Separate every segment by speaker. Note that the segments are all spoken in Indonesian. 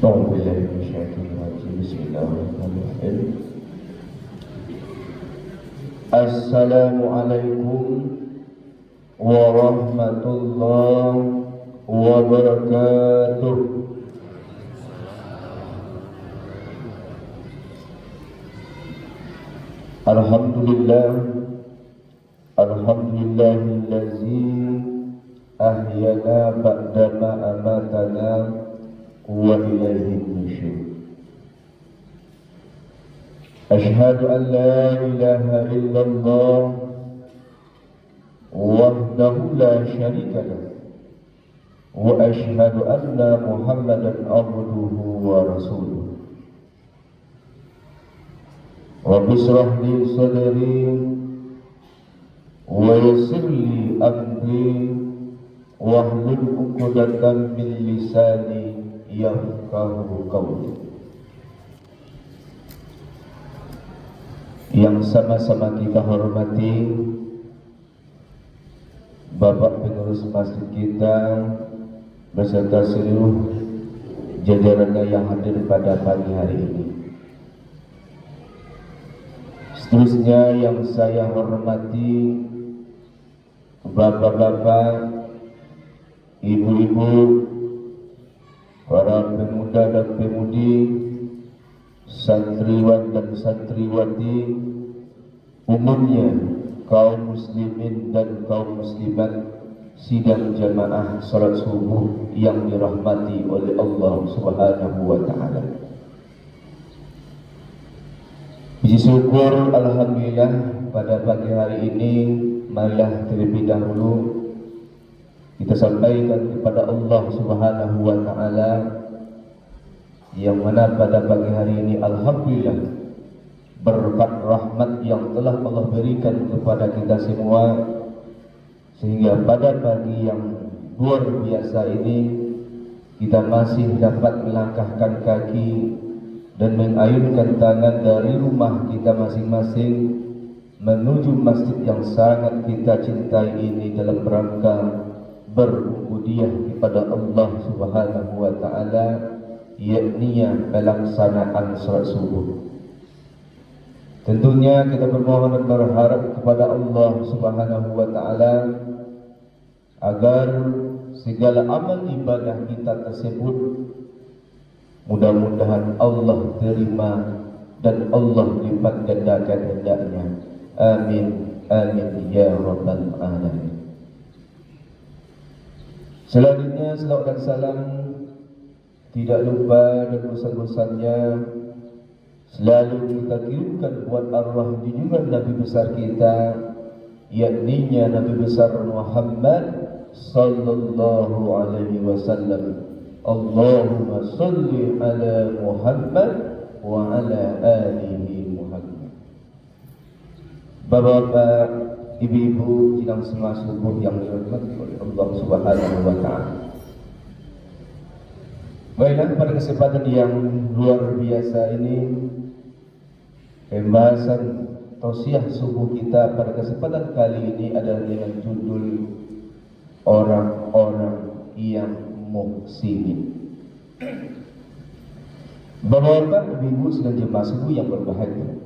Speaker 1: أعوذ بالله من الشيطان الرجيم بسم الله الرحمن الرحيم السلام عليكم ورحمة الله وبركاته. Alhamdulillah Alhamdulillahillazi ahyana ba'dama amatana wa ilaihin nusyur. Ashhadu an la ilaha illallah wahdahu la syarika lahu wa ashhadu anna Muhammadan abduhu wa rasuluh. Rabbi shrah li sadri wa yassir li amri wahlul 'uqdatam min lisani yafqahu qawli. Yang sama-sama kita hormati Bapak pengurus masjid kita beserta seluruh jajarannya yang hadir pada pagi hari ini. Seterusnya yang saya hormati bapak-bapak, ibu-ibu, para pemuda dan pemudi, santriwan dan santriwati, umumnya kaum muslimin dan kaum muslimat sidang jamaah salat subuh yang dirahmati oleh Allah Subhanahu wa taala. Puji syukur alhamdulillah pada pagi hari ini marilah terlebih dahulu kita sampaikan kepada Allah Subhanahu wa taala yang mana pada pagi hari ini alhamdulillah berkat rahmat yang telah Allah berikan kepada kita semua, sehingga pada pagi yang luar biasa ini kita masih dapat melangkahkan kaki dan mengayunkan tangan dari rumah kita masing-masing menuju masjid yang sangat kita cintai ini dalam rangka berubudiyah kepada Allah Subhanahu wa taala, yakni pelaksanaan salat subuh. Tentunya kita bermohon dan berharap kepada Allah Subhanahu wa taala agar segala amal ibadah kita tersebut mudah-mudahan Allah terima dan Allah lipat gandakan hendaknya. Amin amin ya rabbal alamin. Selanjutnya selawat dan salam tidak lupa dan bosan-bosannya selalu kita kirimkan buat arwah junjungan Nabi besar kita, yakni Nabi besar Muhammad sallallahu alaihi wasallam. Allahumma salli ala Muhammad wa ala alihi Muhammad. Bapak-bapak, ibu-ibu, jelang semua subuh yang dirahmati oleh Allah Subhanahu wa taala. Baiklah, pada kesempatan yang luar biasa ini, pembahasan tausiah subuh kita pada kesempatan kali ini adalah dengan judul orang-orang yang muhsinin. Bapak-bapak, ibu-ibu sedang jemaah subuh yang berbahagia.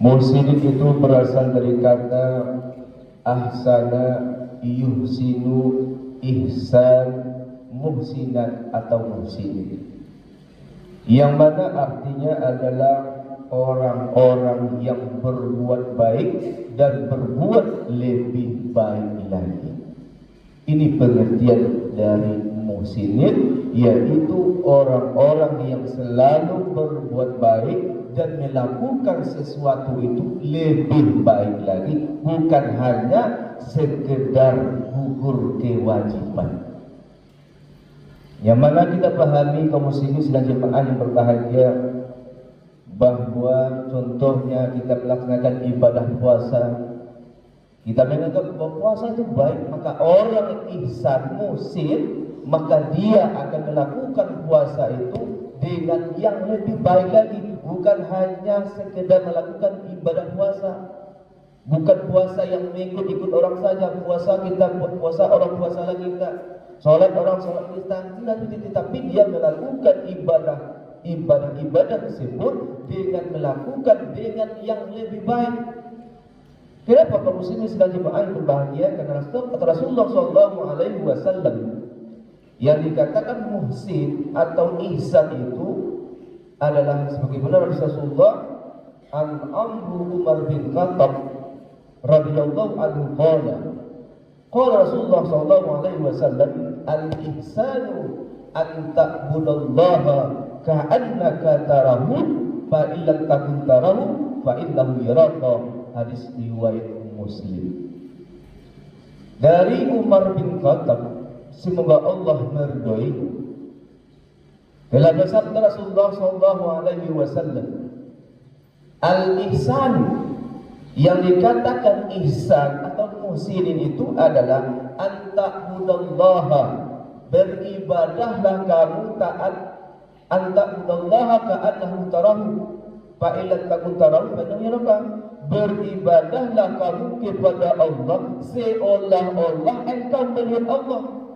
Speaker 1: Muhsinin itu berasal dari kata ahsana yuhsinu ihsan muhsinat atau muhsinin, yang mana artinya adalah orang-orang yang berbuat baik dan berbuat lebih baik lagi. Ini pengertian dari muhsinin, yaitu orang-orang yang selalu berbuat baik dan melakukan sesuatu itu lebih baik lagi, bukan hanya sekedar gugur kewajiban. Yang mana kita pahami kaum muslimin sedang jemaah yang berbahagia bahwa contohnya kita melaksanakan ibadah puasa, kita menganggap bahwa puasa itu baik, maka orang ihsan muhsin, maka dia akan melakukan puasa itu dengan yang lebih baik lagi, bukan hanya sekedar melakukan ibadah puasa, bukan puasa yang mengikut-ikut orang saja, puasa kita buat puasa orang puasa lagi enggak. Sholat orang sholat instansi tetapi dia melakukan ibadah tersebut dengan melakukan dengan yang lebih baik. Kenapa kaum muslimin sedang jemaah yang berbahagia? Karena Rasulullah SAW yang dikatakan muhsin atau ihsan itu adalah sebagaimana Rasulullah an Amru Umar bin Khattab radhiyallahu anhu qala Rasulullah sallallahu alaihi wasallam al-ihsanu an ta'budallaha ka'annaka tarahu fa illam takun tarahu fa innahu yaraka. Hadis riwayat Muslim. Dari Umar bin Khattab, semoga Allah meridhoi, telah bersabda Rasulullah sallallahu alaihi wasallam, al-ihsan, yang dikatakan ihsan atau muhsinin itu adalah anta'budallaha, beribadahlah kamu taat, anta'budallaha ka'annahu tarahu fa illam takun tarahu fa innahu yaraka. Beribadahlah kamu kepada Allah seolah-olah engkau melihat Allah.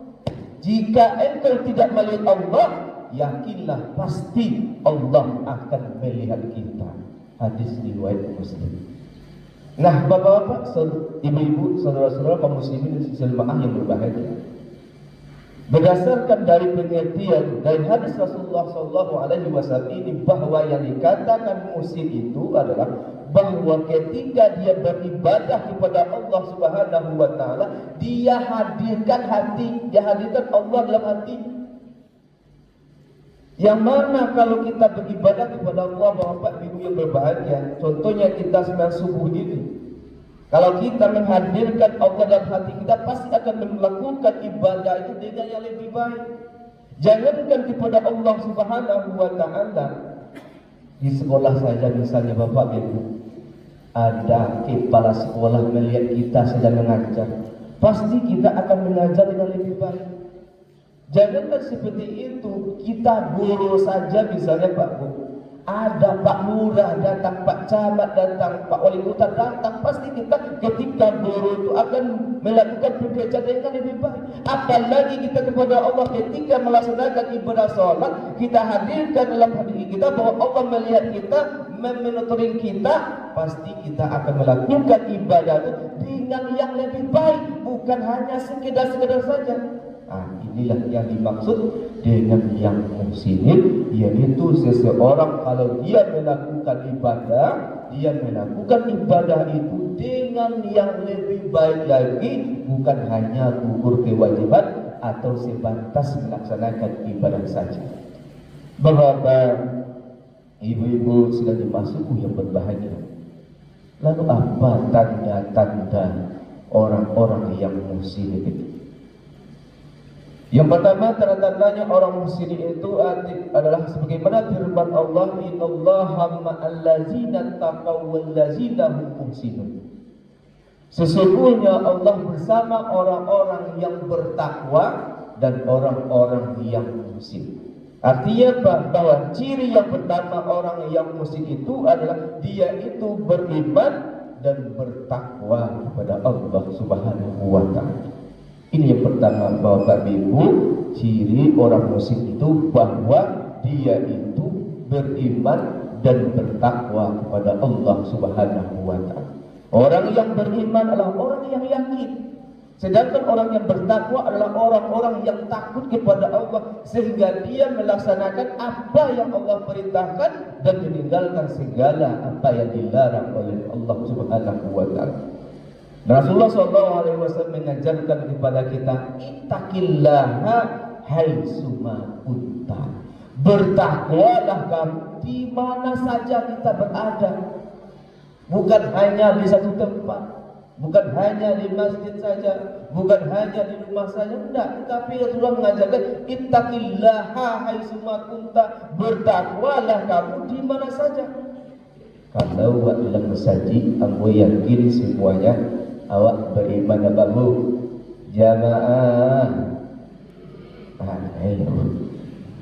Speaker 1: Jika engkau tidak melihat Allah, yakinlah pasti Allah akan melihat kita. Hadis riwayat Muslim. Nah, bapak-bapak, ibu-ibu, saudara-saudara kaum muslimin dan jemaah yang berbahagia, berdasarkan dari pengertian dari hadis Rasulullah SAW ini, bahwa yang dikatakan muhsin itu adalah bahwa ketika dia beribadah kepada Allah Subhanahu wa taala, dia hadirkan Allah dalam hati. Yang mana kalau kita beribadah kepada Allah, bapak ibu yang berbahagia, contohnya kita sembahyang subuh ini, kalau kita menghadirkan Allah dalam hati kita, pasti akan melakukan ibadah itu dengan yang lebih baik. Jangankan kepada Allah Subhanahu wa taala, di sekolah saja misalnya bapak ibu, ada kepala sekolah melihat kita sedang mengajar, pasti kita akan mengajar dengan lebih baik. Jangankan seperti itu, kita guru saja misalnya Pak Bu, ada Pak Lurah datang, Pak Camat datang, Pak Wali Kota datang, pasti kita ketika guru itu akan melakukan pekerjaan dengan lebih baik. Apalagi kita kepada Allah ketika melaksanakan ibadah sholat, kita hadirkan dalam hati kita bahwa Allah melihat kita, memonitoring kita, pasti kita akan melakukan ibadah itu dengan yang lebih baik, bukan hanya sekedar saja. Nah, inilah yang dimaksud dengan yang muhsinin, yaitu seseorang kalau dia melakukan ibadah itu dengan yang lebih baik lagi, bukan hanya gugur kewajiban atau sebatas melaksanakan ibadah saja. Bapak, ibu-ibu sudah dimasuki yang berbahagia. Lalu apa tanda-tanda orang-orang yang muhsinin itu? Yang pertama, tanda-tandanya orang muhsin itu adalah sebagaimana firman Allah, innallaha ma'al ladzina taqaw wal ladzina hum muhsinun. Sesungguhnya Allah bersama orang-orang yang bertakwa dan orang-orang yang muhsin. Artinya bahwa ciri yang pertama orang yang muhsin itu adalah dia itu beriman dan bertakwa kepada Allah Subhanahu wa taala. Ini yang pertama, Bapak Ibu, ciri orang muhsin itu bahwa dia itu beriman dan bertakwa kepada Allah Subhanahu wa taala. Orang yang beriman adalah orang yang yakin. Sedangkan orang yang bertakwa adalah orang-orang yang takut kepada Allah, sehingga dia melaksanakan apa yang Allah perintahkan dan meninggalkan segala apa yang dilarang oleh Allah Subhanahu wa taala. Rasulullah SAW mengajarkan kepada kita, ittaqillaha haitsuma kunta. Bertakwalah kamu di mana saja kita berada. Bukan hanya di satu tempat, bukan hanya di masjid saja, bukan hanya di rumah saja, tidak. Tetapi Rasulullah mengajarkan, ittaqillaha haitsuma kunta. Bertakwalah kamu di mana saja. Kalau dalam masjid, aku yakin semuanya awak beriman apa bu? Jamaah.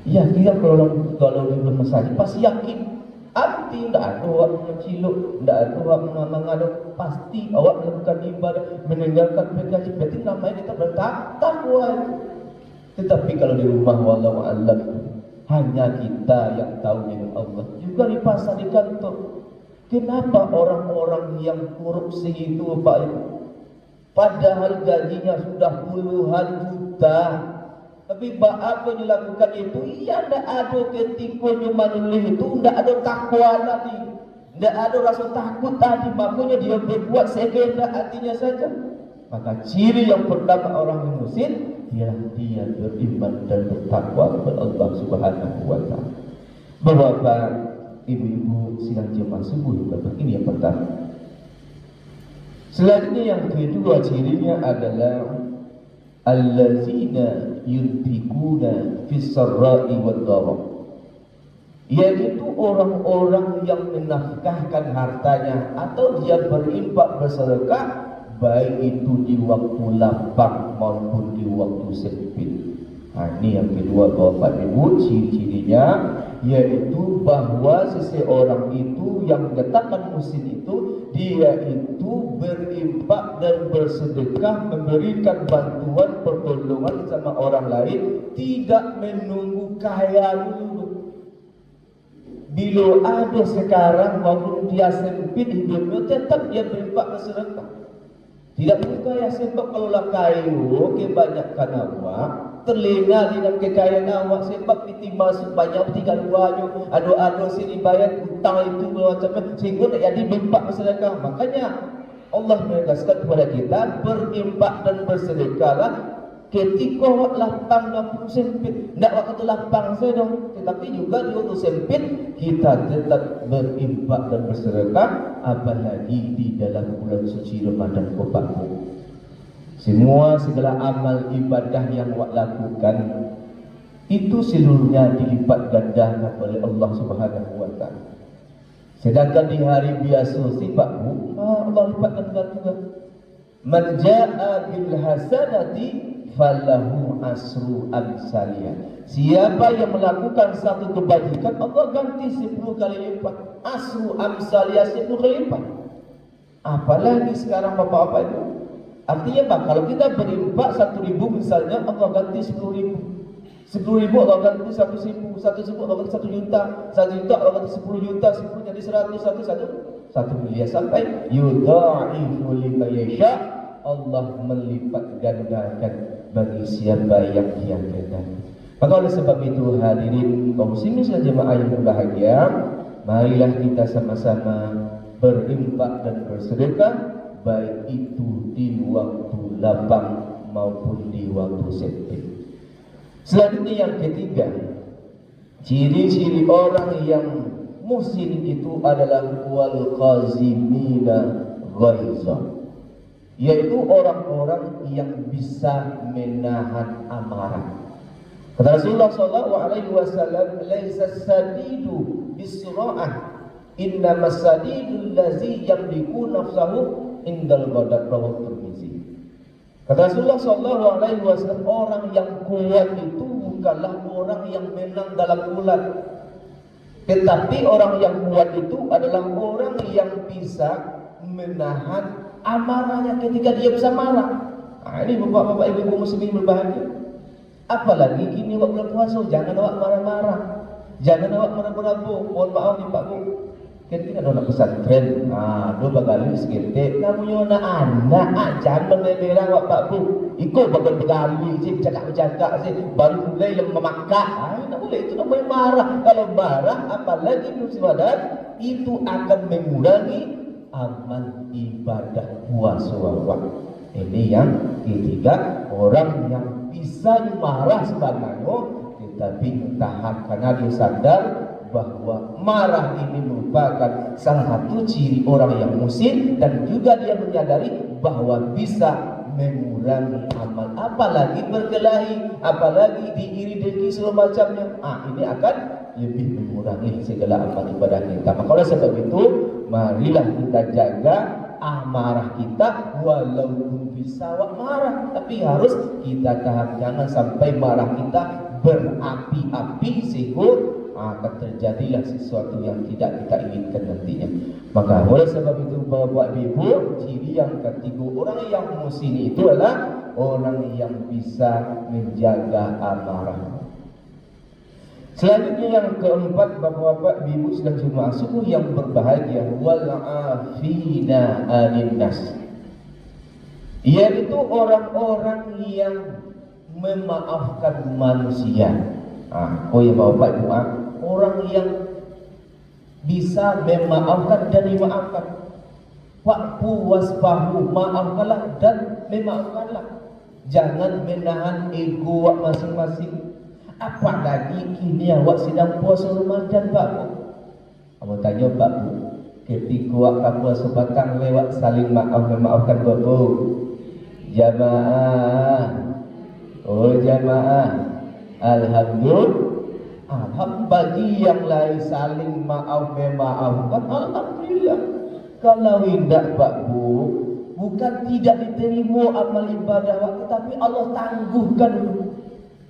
Speaker 1: Ya, kita kalau di masjid pasti yakin. Arti tidak ada awak menciluk, tidak ada awak mengadu, pasti awak melakukan ibadah, meninggalkan perkara. Berarti namanya kita bertakwa. Tetapi kalau di rumah wallahu a'lam, hanya kita yang tahu dengan Allah. Juga di pasar, di kantor. Kenapa orang-orang yang korupsi itu Pak Ibu, padahal gajinya sudah puluhan juta, tapi apa yang dilakukan itu? Iya, tidak ada ketika menulis itu, tidak ada takwa tadi, tidak ada rasa takut tadi, makanya dia berbuat segenap hatinya saja. Maka ciri yang pertama orang muslim ialah dia beriman dan bertakwa kepada Allah Subhanahu wa taala. Bapak, ibu-ibu sidang jemaah subuh, ini yang pertama. Selanjutnya yang kedua cirinya adalah allazina yunfikuna fis sarra'i wad dharra, yaitu orang-orang yang menafkahkan hartanya atau dia berinfak bersedekah, baik itu di waktu lapang maupun di waktu sempit. Ini yang kedua Bapak Ibu, ciri-cirinya yaitu bahwa seseorang itu yang dikatakan muslim itu, dia itu berinfak dan bersedekah, memberikan bantuan pertolongan sama orang lain, tidak menunggu kaya dulu. Bila ada sekarang walaupun dia sempit hidupnya, tetap dia berinfak bersedekah. Tidak mudah ya, sebab kalau lah kayu kebanyakan awak terlena dengan kekayaan awak, sebab ditimba sebanyak 3-2-nya, ado-ado sini bayar hutang itu macam-macam, sehingga tak jadi berinfak bersedekah. Makanya Allah menegaskan kepada kita, berinfak dan bersedekahlah ketika waktu lapang dan sempit. Tidak waktu lapang saja, tetapi juga di waktu sempit kita tetap berinfak dan bersedekah, apalagi di dalam bulan suci Ramadan Bapak. Semua segala amal ibadah yang awak lakukan itu seluruhnya dilipat gandakan oleh Allah Subhanahu wa taala. Sedangkan di hari biasa sifat Allah lipat ganda juga. Man jaa bil hasanati falahu asru amsaliyah. Siapa yang melakukan satu kebajikan, Allah ganti 10 kali lipat. Asru amsaliyah, 10 kali lipat. Apalagi sekarang Bapak-bapak itu. Artinya apa? Kalau kita berinfak 1.000 misalnya, Allah ganti 10.000. 10.000 Allah ganti 1.000. 1.000 Allah ganti 1 juta. 1 juta Allah ganti 10 juta. 10 jadi 100. 1 miliar. Sampai yudha'ifu liman yasha'. Allah melipat gandakan bagi siapa yang dia kehendaki. Maka oleh sebab itu hadirin kaum muslimin dan jemaah yang berbahagia, marilah kita sama-sama berinfak dan bersedekah, baik itu di waktu lapang maupun di waktu sempit. Selanjutnya yang ketiga, ciri-ciri orang yang muslim itu adalah wal qazimina ghaizah, yaitu orang-orang yang bisa menahan amarah. Kata Rasulullah SAW, laisa sadidu bisra'ah, innamas sadidul lazi yamliku nafsahu indal ghadab, rawahu Tirmizi. Kata Rasulullah SAW, orang yang kuat itu bukanlah orang yang menang dalam ulat, tetapi orang yang kuat itu adalah orang yang bisa menahan amarahnya ketika dia bisa marah. Ini bapak-bapak ibu-ibu muslimin berbahagia. Apalagi ini waktu bulan puasa, jangan awak marah-marah, jangan awak merabuk-rabuk. Mohon maaf nih Pak Bu, ketika ada anak pesantren, dua kali sekitar, kamu anak jangan bermerah awak Pak Bu. Ikut bagal-bagali sih, bercakap-bercakap sih, baru mulai memakak. Tak boleh, itu namanya marah. Kalau marah, apalagi muslimat, itu akan mengurangi amal ibadah puasa awak. Ini yang ketiga, orang yang bisa marah sebenarnya, tetapi tahan karena dia sadar bahwa marah ini merupakan salah satu ciri orang yang muslim, dan juga dia menyadari bahwa bisa mengurangi amal, apalagi berkelahi, apalagi diiri dengki segala macamnya. Ini akan lebih mengurangi segala amal ibadah kita. Maka oleh sebab itu, marilah kita jaga amarah kita, walaupun bisa marah, tapi harus kita tahan, jangan sampai marah kita berapi-api sehingga akan terjadilah sesuatu yang tidak kita inginkan nantinya. Maka oleh sebab itu Bapak Ibu, ciri yang ketiga orang yang muslim itu adalah orang yang bisa menjaga amarah. Selanjutnya yang keempat, bapak-bapak, ibu dan jemaah sungguh yang berbahagia, wal afina 'anil nas, yaitu orang-orang yang memaafkan manusia. Oh ya bapak jemaah, orang yang bisa memaafkan dan dimaafkan. Wa'fu wasfahu, maafkanlah dan memaafkanlah. Jangan menahan ego awak masing-masing. Apalagi kini awak sedang puasa Ramadan, Pak Bu. Kamu tanya Pak Bu, ketika awak puasa batang lewat saling maaf memaafkan Pak Bu. Jamaah, oh jamaah, alhamdulillah, bagi yang lain saling maaf memaafkan, alhamdulillah. Kalau tidak Pak Bu, bukan tidak diterima amal ibadah awak, tetapi Allah tangguhkan dulu.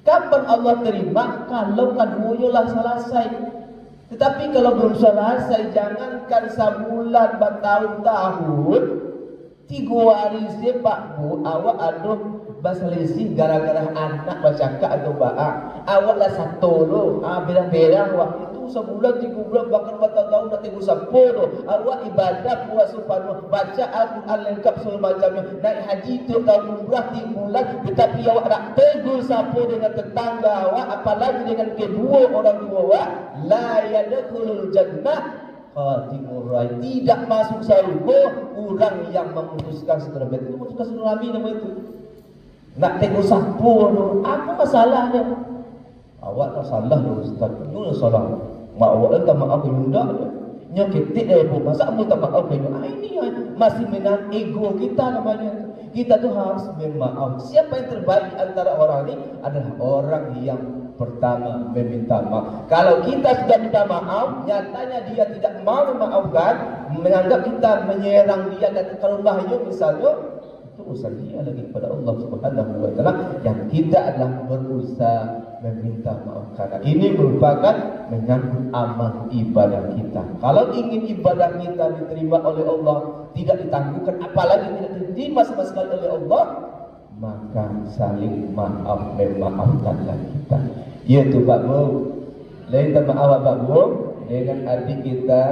Speaker 1: Kapan Allah terima? Kalau kaduyolah selesai. Tetapi kalau belum selesai, jangankan sebulan, bertahun-tahun, 3 hari Pak Bu, awak aduh berselisih gara-gara anak bercakap atau ba'a. Awak lah satu loh, berang-berang waktu itu sebulan 3 bulan bahkan bertahun-tahun dah tengok sepuluh. Awak ibadah puasa penuh, baca Al-Quran lengkap semacamnya, naik haji itu tahun umrah 3 bulan, tetapi awak nak tegur sapu dengan tetangga awak, apalagi dengan kedua orang tua awak, la yadkhulul jannah khatimur rai, tidak masuk surga orang yang memutuskan silaturahmi. Itu memutuskan silaturahmi nama itu. Nak tengok sapu tu, apa masalahnya? Awak tak salah tu Ustaz, tu salah. Mak awak tak maaf benda dia. Nyo ketik dia pun masa mu tak maaf benda. Ini masih menahan ego kita namanya. Kita tu harus memaaf. Siapa yang terbaik antara orang ini adalah orang yang pertama meminta maaf. Kalau kita sudah minta maaf, nyatanya dia tidak mau memaafkan, menganggap kita menyerang dia dan kalau bahaya misalnya, itu urusan dia lagi kepada Allah Subhanahu wa taala. Yang kita adalah berusaha meminta maaf, karena ini merupakan menyangkut amal ibadah kita. Kalau ingin ibadah kita diterima oleh Allah, tidak ditangguhkan, apalagi tidak diterima sama sekali oleh Allah, maka saling maaf memaafkanlah kita. Yaitu Pak Bu, lain maaf Pak Bu dengan adik kita,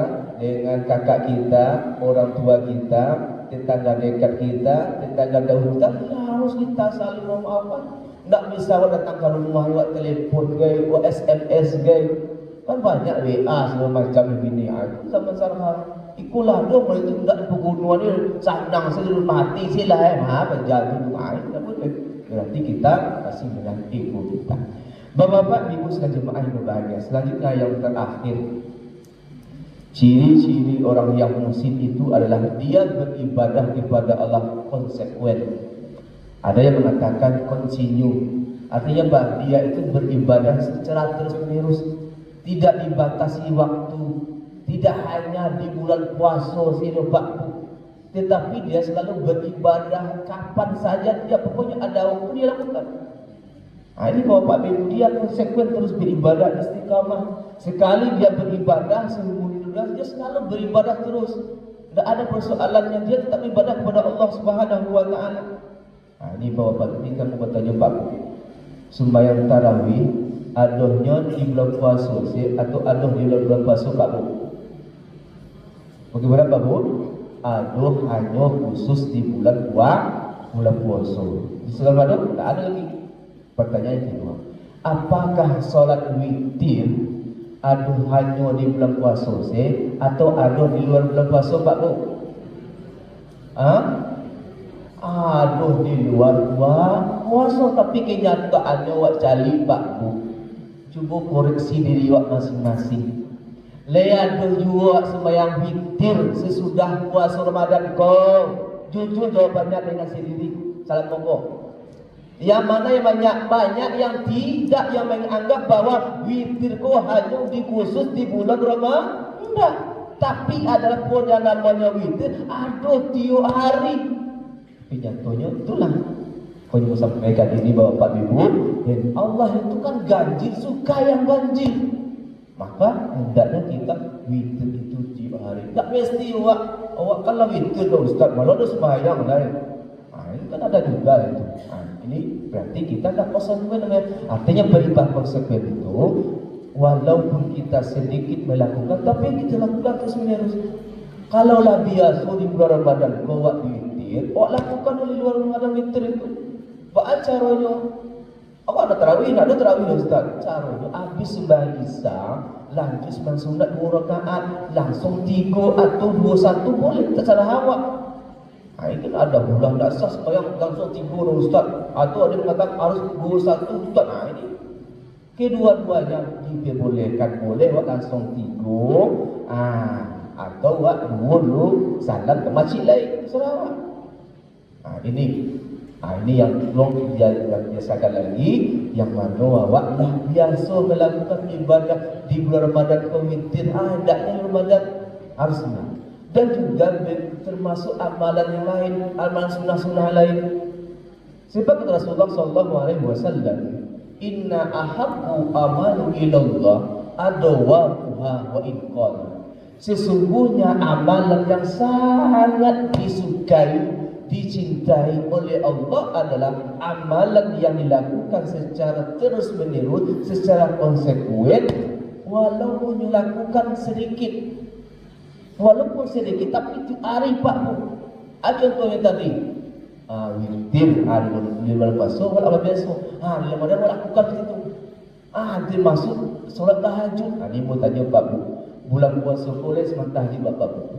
Speaker 1: dengan kakak kita, orang tua kita, tetangga dekat kita, tetangga jauh kita, harus kita saling memaafkan. Tak bisa awak datang ke rumah, awak telefon gay, awak SMS gay, kan banyak WA segala macam begini. Itu zaman sekarang. Ikulah dong, itu tidak pembunuhan ini, sanang saya mati sila apa jadi main, tak boleh. Berarti kita masih menahan ego kita. Bapak-bapak, ibu sekalian jemaah yang berbahagia. Selanjutnya yang terakhir, ciri-ciri orang yang muhsin itu adalah dia beribadah kepada Allah konsekuen. Ada yang mengatakan continue, artinya bah dia itu beribadah secara terus-menerus, tidak dibatasi waktu, tidak hanya di bulan puasa Pak, tetapi dia selalu beribadah kapan saja, dia pokoknya ada waktu dia lakukan. Ini bapak ibu dia konsekuen terus beribadah, istiqamah. Sekali dia beribadah seumur-umur dia selalu beribadah terus. Tidak ada persoalannya, dia tetap ibadah kepada Allah Subhanahu wa taala. Ini bapak ini kamu bertanya Pak, sembahyang tarawih adohnya di bulan puasa atau adoh di bulan puasa Pak Bu? Bagaimana Pak Bu? Adoh hanya khusus di bulan puasa. Di selain adoh tak ada lagi. Pertanyaan kedua, apakah sholat witir aduh hanya di bulan puasa atau aduh di luar bulan puasa Pak Bu? Aduh di luar puasa, tapi kenyataannya wak cali Pak Bu. Cuba koreksi diri wak masing-masing. Aduh juga sembahyang witir sesudah puasa Ramadan kau. Jujur jawabannya dengan sendiri. Salam monggo. Yang mana yang banyak yang tidak, yang menganggap bahwa witir kau hanya dikhusus di bulan Ramadan. Enggak. Tapi adalah pun yang namanya witir, aduh tiap hari. Jatuhnya itulah kau yang sampaikan ini Bapak Ibu, dan Allah itu kan ganjil, suka yang ganjil. Maka hendaknya kita witir itu tiap hari. Tak mesti awak kalau witir tu Ustaz, malah ada sembahyang lain. kan ada juga itu. Ini berarti kita tak konsekuen. Artinya perintah konsekuen itu walaupun kita sedikit melakukan, tapi kita lakukan terus menerus. Kalaulah biasa di bulan Ramadan kau buat witir, awak lakukan di luar Ramadan witir itu. Buat caranya. Awak ada tarawih Ustaz. Caranya habis sembahyang Isya, lanjut sembahyang sunat 2 rakaat, langsung 3 atau 21 boleh, tak salah awak. Ini ada bulan dasar sembahyang langsung 3 Ustaz. Atau ada yang mengatakan harus 21 Ustaz. Ini kedua-duanya diperbolehkan, boleh awak langsung 3. Atau awak dulu salam ke masjid lain, terserah awak. Ini yang belum biasakan lagi, yang mana awak dah biasa melakukan ibadah di bulan Ramadan witir, adanya Ramadan harusnya. Dan juga termasuk amalan yang lain, amalan sunnah-sunnah lain. Sebab kata Rasulullah sallallahu alaihi wasallam, "Inna ahabbu amalu ilallah adawatuha wa inqala." Sesungguhnya amalan yang sangat disukai, dicintai oleh Allah adalah amalan yang dilakukan secara terus menerus, secara konsekuen, walaupun dilakukan sedikit. Walaupun sedikit, tapi itu hari Pak Bu. Contohnya tadi, witir hari 5 puasa, wala besok. 5 Ramadan lakukan itu. Nanti masuk solat tahajud. Ini mau tanya Pak Bu. Bulan puasa boleh semata tahajud Bapak Bu.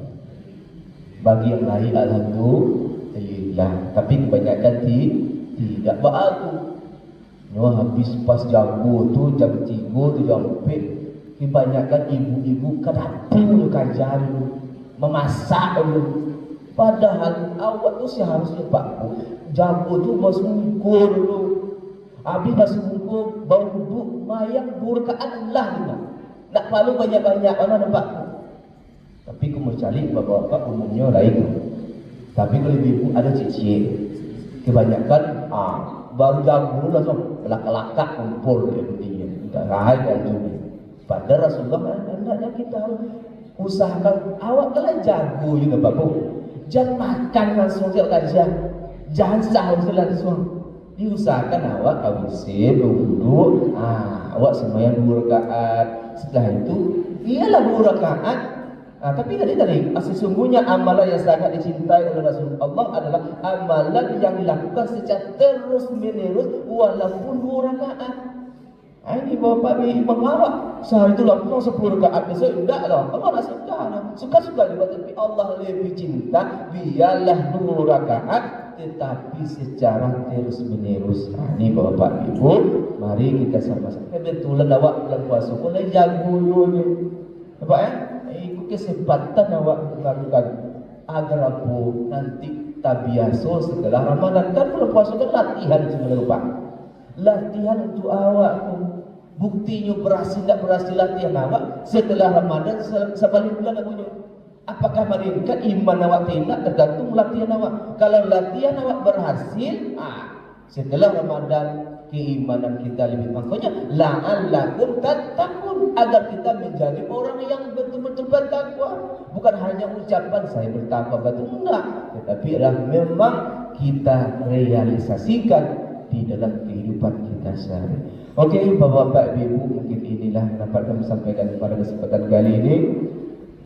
Speaker 1: Bagi yang lain alhamdulillah, tapi kebanyakan tidak. Aku habis pas jago tu jam 3 tu jam 4, kebanyakan ibu-ibu ke dapur kajar dulu, memasak dulu. Padahal awak tu seharusnya Pak Bu, jago tu masuk mungkur dulu. Habis masuk mungkur bau duduk mayang 2 rakaat lah juga. Tak perlu banyak-banyak mana nampak. Tapi aku mau cari bapak-bapak umumnya lain. Tapi kalau ibu ada cicit, kebanyakan baru jago langsung kelak-kelakak kumpul dia. Tak rahat juga. Pada Rasulullah hendaknya kita harus usahakan awak telah jago juga bapak. Jangan makan langsung dia kajian. Jangan sahur langsung. Diusahakan awak awisi duduk, awak sembahyang 2 rakaat. Setelah itu ialah 2 rakaat. Tapi tadi sesungguhnya amalan yang sangat dicintai oleh Rasulullah adalah amalan yang dilakukan secara terus menerus walaupun 2 rakaat. Ini bapak imam awak sehari itu lakukan 10 rakaat, besok enggak lah. Allah nak suka juga, tapi Allah lebih cinta biarlah 2 rakaat tetapi secara terus menerus. Ini bapak ibu, mari kita sama-sama. Betulan awak bulan puasa boleh jago ni. Nampak ikut kesempatan awak untuk lakukan agar apa nanti tak biasa setelah Ramadan. Kan bulan puasa kan latihan sebenarnya Pak. Latihan untuk awak tu. Buktinya berhasil tak berhasil latihan awak setelah Ramadan sebalik bulan lagunya. Apakah meningkat iman awak tidak tergantung latihan awak. Kalau latihan awak berhasil, setelah Ramadan keimanan kita lebih makanya la'allakum tattaqun, agar kita menjadi orang yang betul-betul bertakwa. Bukan hanya ucapan saya bertakwa betul, enggak, tetapi adalah memang kita realisasikan di dalam kehidupan kita sehari. Oke, Bapak-bapak, Ibu, mungkin inilah yang dapat kami sampaikan pada kesempatan kali ini,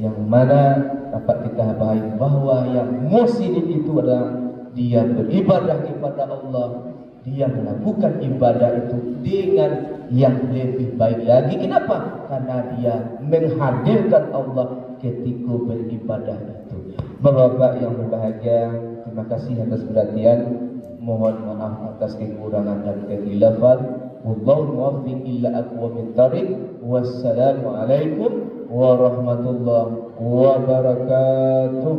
Speaker 1: yang mana dapat kita bahas bahwa yang muslim itu adalah dia beribadah kepada Allah, dia melakukan ibadah itu dengan yang lebih baik lagi. Kenapa? Karena dia menghadirkan Allah ketika beribadah itu. Bapak-bapak yang berbahagia, terima kasih atas perhatian. Mohon maaf atas kekurangan dan kekhilafan. Wallahu muwaffiq illa aqwamit thariq. Wassalamualaikum warahmatullahi wabarakatuh.